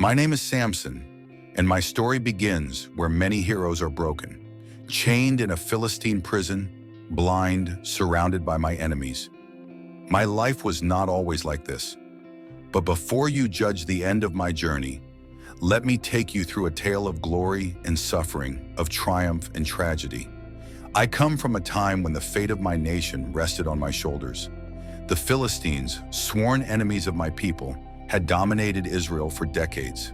My name is Samson, and my story begins where many heroes are broken. Chained in a Philistine prison, blind, surrounded by my enemies. My life was not always like this. But before you judge the end of my journey, let me take you through a tale of glory and suffering, of triumph and tragedy. I come from a time when the fate of my nation rested on my shoulders. The Philistines, sworn enemies of my people, had dominated Israel for decades.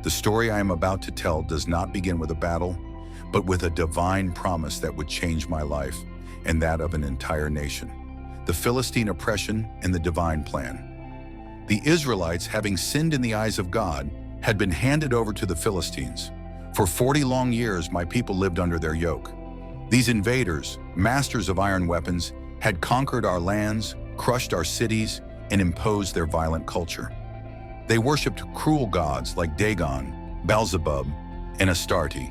The story I am about to tell does not begin with a battle, but with a divine promise that would change my life and that of an entire nation. The Philistine oppression and the divine plan. The Israelites, having sinned in the eyes of God, had been handed over to the Philistines. For 40 long years, my people lived under their yoke. These invaders, masters of iron weapons, had conquered our lands, crushed our cities, and imposed their violent culture. They worshipped cruel gods like Dagon, Beelzebub, and Astarte,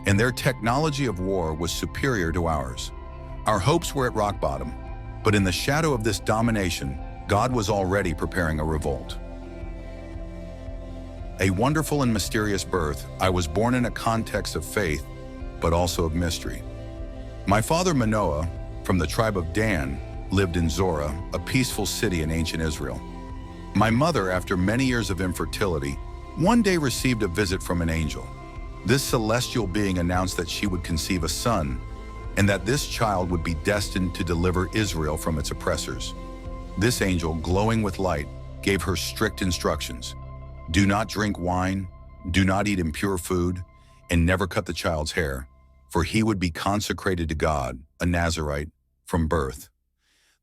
and their technology of war was superior to ours. Our hopes were at rock bottom, but in the shadow of this domination, God was already preparing a revolt. A wonderful and mysterious birth, I was born in a context of faith, but also of mystery. My father Manoah, from the tribe of Dan, lived in Zorah, a peaceful city in ancient Israel. My mother, after many years of infertility, one day received a visit from an angel. This celestial being announced that she would conceive a son, and that this child would be destined to deliver Israel from its oppressors. This angel, glowing with light, gave her strict instructions. Do not drink wine, do not eat impure food, and never cut the child's hair, for he would be consecrated to God, a Nazirite, from birth.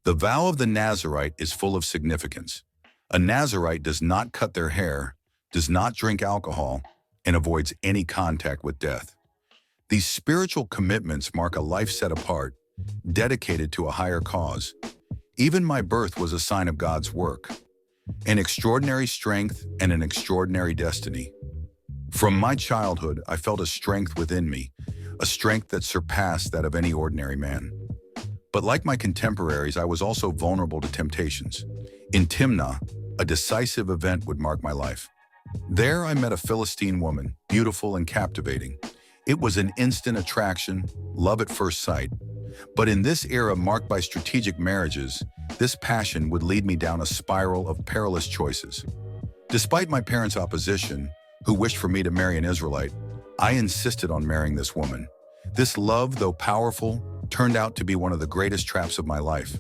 The vow of the Nazirite is full of significance. A Nazirite does not cut their hair, does not drink alcohol, and avoids any contact with death. These spiritual commitments mark a life set apart, dedicated to a higher cause. Even my birth was a sign of God's work, an extraordinary strength and an extraordinary destiny. From my childhood, I felt a strength within me, a strength that surpassed that of any ordinary man. But like my contemporaries, I was also vulnerable to temptations. In Timnah, a decisive event would mark my life. There I met a Philistine woman, beautiful and captivating. It was an instant attraction, love at first sight. But in this era marked by strategic marriages, this passion would lead me down a spiral of perilous choices. Despite my parents' opposition, who wished for me to marry an Israelite, I insisted on marrying this woman. This love, though powerful, turned out to be one of the greatest traps of my life.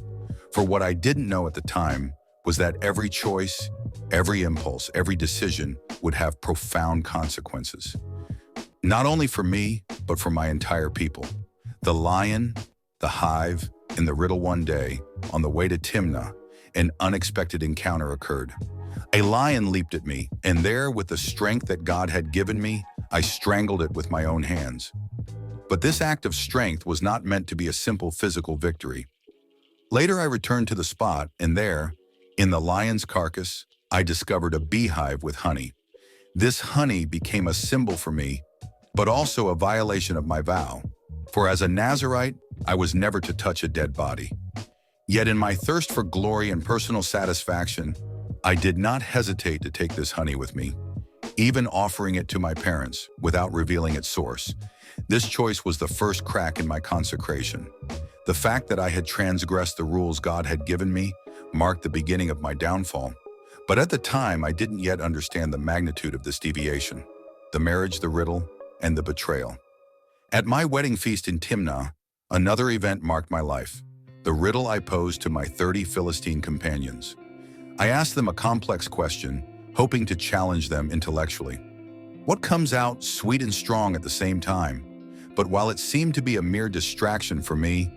For what I didn't know at the time was that every choice, every impulse, every decision would have profound consequences. Not only for me, but for my entire people. The lion, the hive, and the riddle. One day, on the way to Timnah, an unexpected encounter occurred. A lion leaped at me, and there, with the strength that God had given me, I strangled it with my own hands. But this act of strength was not meant to be a simple physical victory. Later, I returned to the spot, and there, in the lion's carcass, I discovered a beehive with honey. This honey became a symbol for me, but also a violation of my vow. For as a Nazirite, I was never to touch a dead body. Yet in my thirst for glory and personal satisfaction, I did not hesitate to take this honey with me, even offering it to my parents without revealing its source. This choice was the first crack in my consecration. The fact that I had transgressed the rules God had given me marked the beginning of my downfall. But at the time, I didn't yet understand the magnitude of this deviation, the marriage, the riddle, and the betrayal. At my wedding feast in Timnah, another event marked my life, the riddle I posed to my 30 Philistine companions. I asked them a complex question, hoping to challenge them intellectually. What comes out sweet and strong at the same time? But while it seemed to be a mere distraction for me,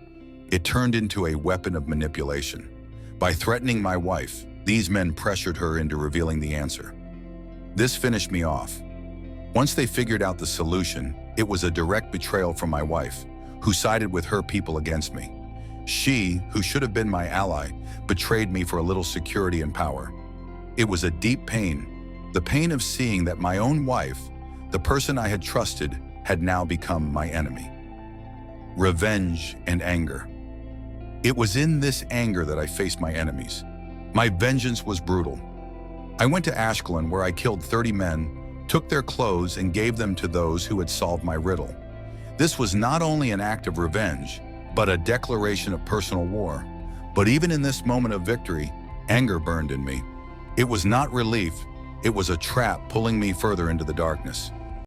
it turned into a weapon of manipulation. By threatening my wife, these men pressured her into revealing the answer. This finished me off. Once they figured out the solution, it was a direct betrayal from my wife, who sided with her people against me. She, who should have been my ally, betrayed me for a little security and power. It was a deep pain, the pain of seeing that my own wife, the person I had trusted, had now become my enemy. Revenge and anger. It was in this anger that I faced my enemies. My vengeance was brutal. I went to Ashkelon, where I killed 30 men, took their clothes and gave them to those who had solved my riddle. This was not only an act of revenge, but a declaration of personal war. But even in this moment of victory, anger burned in me. It was not relief, it was a trap pulling me further into the darkness.